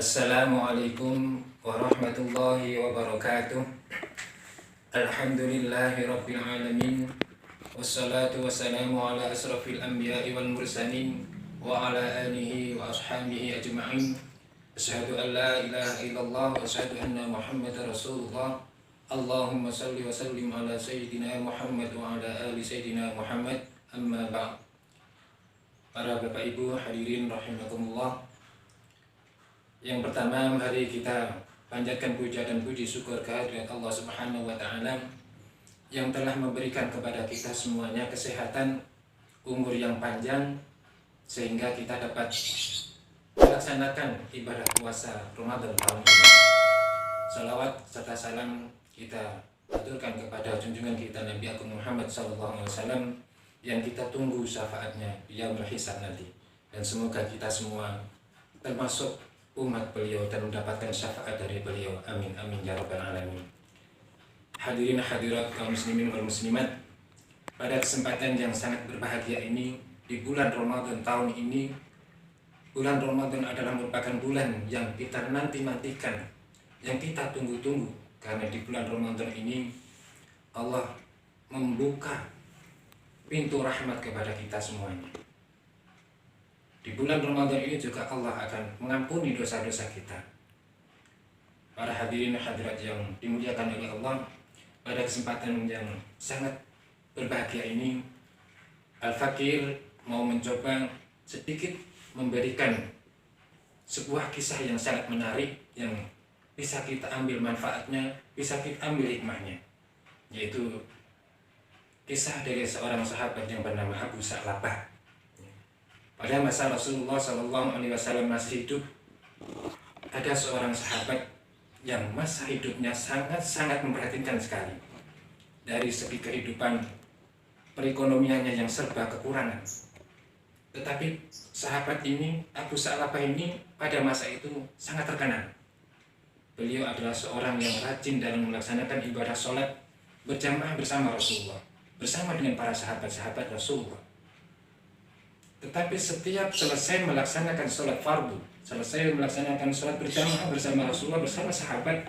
Assalamualaikum warahmatullahi wabarakatuh. Alhamdulillahi rabbil alamin. Wassalatu wassalamu ala asrafil anbiya'i wal mursalin wa ala alihi wa ashabihi ajma'in. Asyhadu an la ilaha illallah wa asyhadu anna Muhammadar Rasulullah. Allahumma salli wa sallim ala sayyidina Muhammad wa ala ali sayyidina Muhammad. Amma ba'd. Para Bapak Ibu hadirin rahimakumullah. Yang pertama, mari kita panjatkan puja dan puji syukur kehadirat Allah Subhanahu wa taala yang telah memberikan kepada kita semuanya kesehatan, umur yang panjang sehingga kita dapat melaksanakan ibadah puasa Ramadan tahun ini. Salawat serta salam kita aturkan kepada junjungan kita Nabi Agung Muhammad SAW yang kita tunggu syafaatnya di yaumul hisab nanti, dan semoga kita semua termasuk umat beliau dan mendapatkan syafaat dari beliau. Amin amin ya rabbal alamin. Hadirin hadirat kaum muslimin wal muslimat, pada kesempatan yang sangat berbahagia ini di bulan Ramadan tahun ini, bulan Ramadan adalah merupakan bulan yang kita nanti-nantikan, yang kita tunggu-tunggu, karena di bulan Ramadan ini Allah membuka pintu rahmat kepada kita semuanya. Di bulan Ramadan ini juga Allah akan mengampuni dosa-dosa kita. Para hadirin hadirat yang dimuliakan oleh Allah, pada kesempatan yang sangat berbahagia ini, Al-Fakir mau mencoba sedikit memberikan sebuah kisah yang sangat menarik yang bisa kita ambil manfaatnya, bisa kita ambil hikmahnya, yaitu kisah dari seorang sahabat yang bernama Abu Sa'labah. Pada masa Rasulullah SAW masih hidup, ada seorang sahabat yang masa hidupnya sangat memperhatikan sekali dari segi kehidupan perekonomiannya yang serba kekurangan. Tetapi sahabat ini, Abu Sa'labah ini, pada masa itu sangat terkenal. Beliau adalah seorang yang rajin dalam melaksanakan ibadah sholat berjamaah bersama Rasulullah, bersama dengan para sahabat-sahabat Rasulullah. Tetapi setiap selesai melaksanakan sholat fardu, selesai melaksanakan sholat berjamaah bersama Rasulullah, bersama sahabat,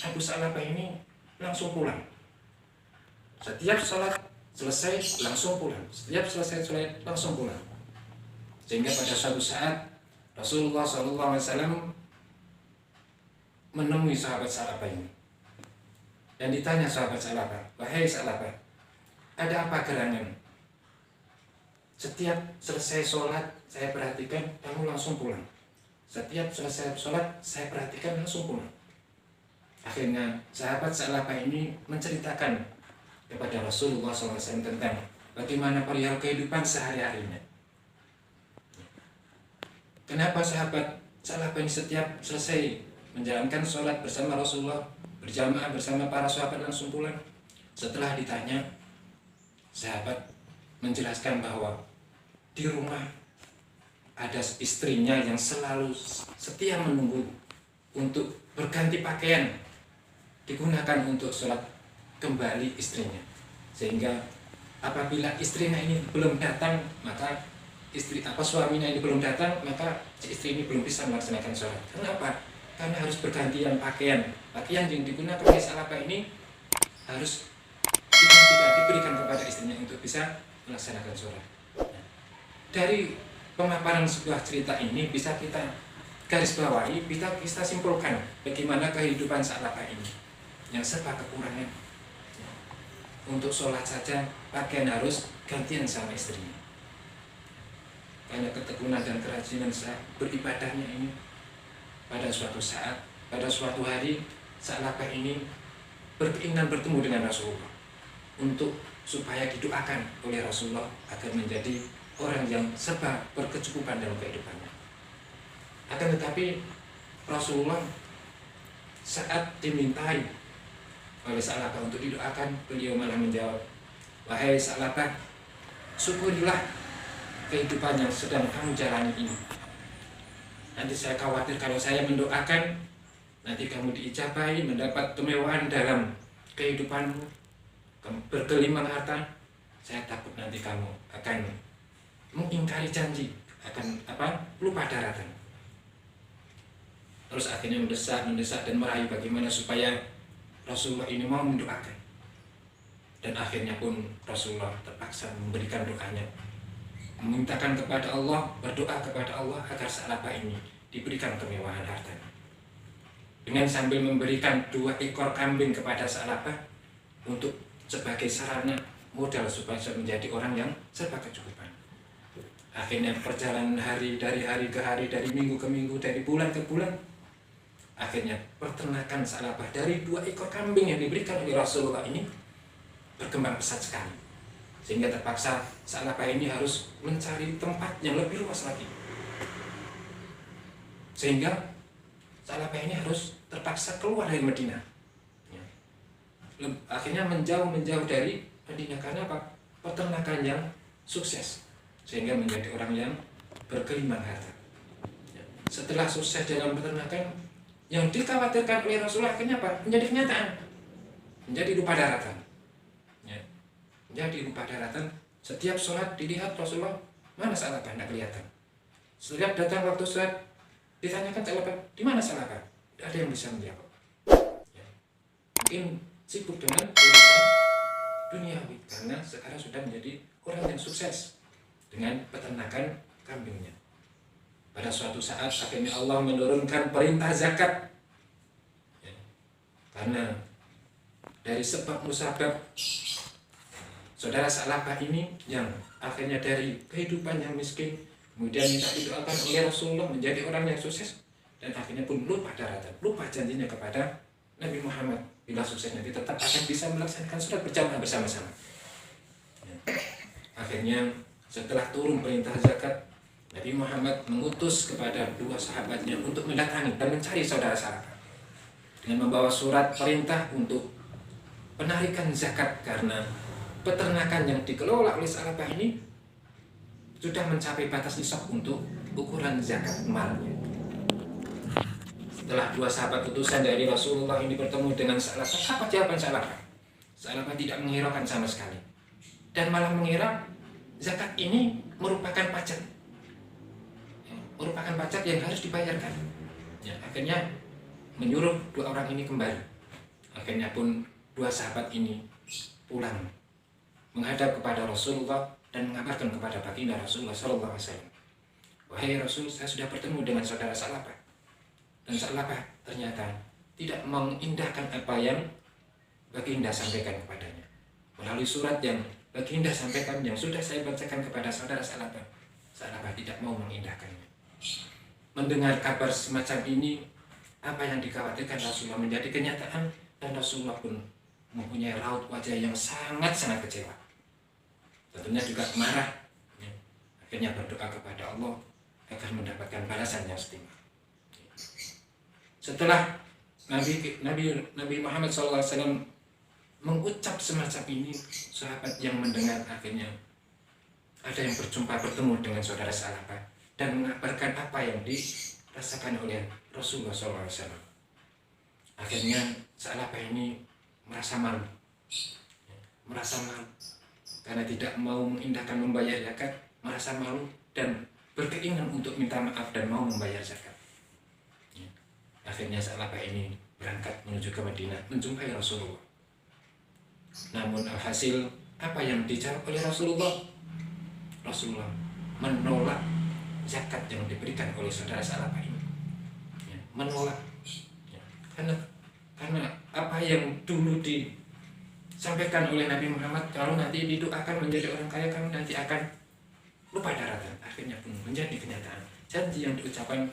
Abu Sa'labah ini langsung pulang. Setiap sholat selesai langsung pulang, setiap selesai sholat langsung pulang. Sehingga pada suatu saat Rasulullah SAW menemui sahabat Sa'labah ini dan ditanya sahabat Sa'labah, "Wahai Sa'labah, ada apa gerangan? Setiap selesai sholat saya perhatikan kamu langsung pulang. Setiap selesai sholat saya perhatikan langsung pulang." Akhirnya sahabat Sa'labah ini menceritakan kepada Rasulullah SAW tentang bagaimana perihal kehidupan sehari-harinya. Kenapa sahabat Sa'labah ini setiap selesai menjalankan sholat bersama Rasulullah, berjamaah bersama para sahabat langsung pulang? Setelah ditanya, sahabat menjelaskan bahwa di rumah ada istrinya yang selalu setia menunggu untuk berganti pakaian, digunakan untuk sholat kembali istrinya. Sehingga apabila istrinya ini belum datang, maka suaminya ini belum datang, maka si istri ini belum bisa melaksanakan sholat. Kenapa? Karena harus bergantian pakaian. Pakaian yang digunakan oleh Sa'labah ini harus diberikan kepada istrinya untuk bisa melaksanakan sholat. Dari pemaparan sebuah cerita ini bisa kita garis bawahi, bisa kita simpulkan bagaimana kehidupan Sa'labah ini yang serba kekurangan. Untuk sholat saja pakaian harus gantian sama istrinya. Karena ketekunan dan kerajinan beribadahnya ini, pada suatu saat, pada suatu hari, Sa'labah ini berkeinginan bertemu dengan Rasulullah untuk supaya didoakan oleh Rasulullah agar menjadi orang yang serba berkecukupan dalam kehidupannya. Akan tetapi Rasulullah saat dimintai oleh Sa'labah untuk didoakan, beliau malah menjawab, "Wahai Sa'labah, syukurilah kehidupan yang sedang kamu jalani ini. Nanti saya khawatir kalau saya mendoakan, nanti kamu diijabahi, mendapat kemewahan dalam kehidupanmu, bergelimang harta. Saya takut nanti kamu akan mengingkari janji, akan lupa daratan." Terus akhirnya mendesak dan merayu bagaimana supaya Rasulullah ini mau mendoakan. Dan akhirnya pun Rasulullah terpaksa memberikan doanya, memintakan kepada Allah, berdoa kepada Allah agar Sa'labah ini diberikan kemewahan harta. Dengan sambil memberikan 2 ekor kambing kepada Sa'labah untuk sebagai sarana modal supaya menjadi orang yang serba kecukupan. Akhirnya perjalanan hari dari hari ke hari, dari minggu ke minggu, dari bulan ke bulan, akhirnya peternakan Sa'labah dari 2 ekor kambing yang diberikan oleh Rasulullah ini berkembang pesat sekali, sehingga terpaksa Sa'labah ini harus mencari tempat yang lebih luas lagi, sehingga Sa'labah ini harus terpaksa keluar dari Madinah. Akhirnya menjauh dari Madinah karena apa? Peternakan yang sukses, sehingga menjadi orang yang bergelimang harta. Setelah sukses dalam peternakan, yang dikhawatirkan oleh Rasulullah akhirnya apa? Menjadi kenyataan, menjadi lupa daratan. Menjadi lupa daratan. Setiap sholat dilihat Rasulullah, mana Sa'labah? Tidak kelihatan. Setiap datang waktu sholat ditanyakan Sa'labah, di mana Sa'labah? Tidak ada yang bisa menjawab. Mungkin sibuk dengan urusan duniawi karena sekarang sudah menjadi orang yang sukses dengan peternakan kambingnya. Pada suatu saat akhirnya Allah menurunkan perintah zakat, karena dari sebab musabab saudara Sa'labah ini yang akhirnya dari kehidupan yang miskin kemudian minta didoakan oleh Rasulullah menjadi orang yang sukses, dan akhirnya pun lupa daratan, lupa janjinya kepada Nabi Muhammad bila sukses nanti tetap akan bisa melaksanakan sholat berjamaah bersama-sama. Akhirnya setelah turun perintah zakat, Nabi Muhammad mengutus kepada 2 sahabatnya untuk mendatangi dan mencari saudara Sa'labah dengan membawa surat perintah untuk penarikan zakat, karena peternakan yang dikelola oleh Sa'labah ini sudah mencapai batas nisab untuk ukuran zakat malnya. Setelah 2 sahabat utusan dari Rasulullah ini bertemu dengan Sa'labah, apa jawaban Sa'labah? Sa'labah tidak menghiraukan sama sekali, dan malah mengira zakat ini merupakan pajak, yang harus dibayarkan. Akhirnya menyuruh 2 orang ini kembali. Akhirnya pun 2 sahabat ini pulang menghadap kepada Rasulullah dan mengabarkan kepada baginda Rasulullah SAW, wahai Rasul, saya sudah bertemu dengan saudara Sa'labah, dan Sa'labah ternyata tidak mengindahkan apa yang baginda sampaikan kepadanya. Melalui surat yang baginda sampaikan, yang sudah saya bacakan kepada saudara Sa'labah, Sa'labah tidak mau mengindahkannya. Mendengar kabar semacam ini, apa yang dikhawatirkan Rasulullah menjadi kenyataan, dan Rasulullah pun mempunyai raut wajah yang sangat-sangat kecewa. Tentunya juga marah. Akhirnya berdoa kepada Allah agar mendapatkan balasan yang setimpal. Setelah Nabi Muhammad SAW mengucap semacam ini, sahabat yang mendengar akhirnya ada yang bertemu dengan saudara Sa'labah dan mengabarkan apa yang dirasakan oleh Rasulullah SAW. Akhirnya Sa'labah ini merasa malu karena tidak mau mengindahkan membayar zakat, merasa malu dan berkeinginan untuk minta maaf dan mau membayar zakat. Akhirnya Sa'labah ini berangkat menuju ke Madinah menjumpai Rasulullah. Namun alhasil apa yang dijawab oleh Rasulullah? Rasulullah menolak zakat yang diberikan oleh saudara Sa'labah ini. Menolak. Karena apa yang dulu disampaikan oleh Nabi Muhammad, kalau nanti didoakan menjadi orang kaya, kamu nanti akan lupa daratan. Akhirnya pun menjadi kenyataan. Janji yang diucapkan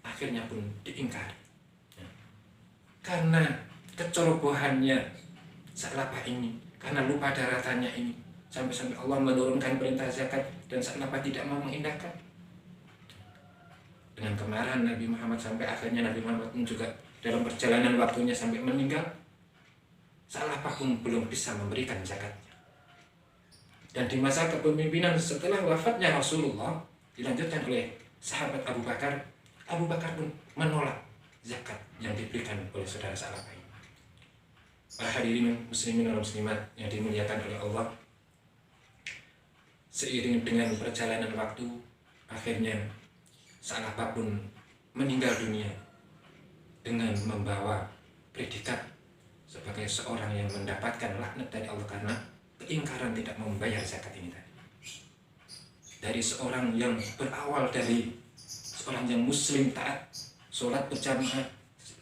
akhirnya pun diingkari. Karena kecerobohannya Sa'labah ini, karena lupa daratannya ini, sampai Allah menurunkan perintah zakat dan Sa'labah tidak mau mengindahkan. Dengan kemarahan Nabi Muhammad, sampai akhirnya Nabi Muhammad pun juga dalam perjalanan waktunya sampai meninggal, Sa'labah pun belum bisa memberikan zakatnya. Dan di masa kepemimpinan setelah wafatnya Rasulullah, dilanjutkan oleh sahabat Abu Bakar. Abu Bakar pun menolak zakat yang diberikan oleh saudara Sa'labah ini. Para hadirin muslimin dan muslimat yang dimuliakan oleh Allah, seiring dengan perjalanan waktu, akhirnya Sa'labah pun meninggal dunia dengan membawa predikat sebagai seorang yang mendapatkan laknat dari Allah karena keingkaran tidak membayar zakat ini tadi. Dari seorang yang berawal dari seorang yang muslim taat, sholat berjamaah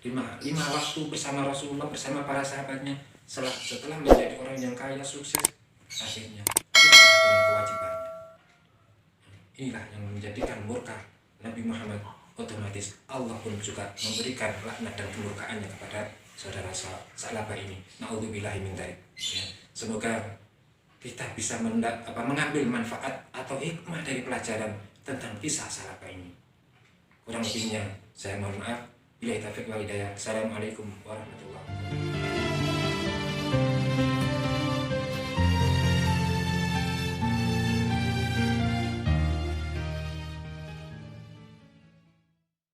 lima waktu bersama Rasulullah, bersama para sahabatnya, setelah menjadi orang yang kaya sukses, akhirnya lupa dengan kewajibannya. Inilah yang menjadikan murka Nabi Muhammad. Otomatis Allah pun juga memberikan laknat dan kemurkaannya kepada saudara Sa'labah ini. Na'udzubillahi min dzalik. Ya. Semoga kita bisa mengambil manfaat atau hikmah dari pelajaran tentang kisah Sa'labah ini. Kurang lebihnya saya mohon maaf. Bila taufiq wal hidayah. Assalamualaikum warahmatullahi wabarakatuh.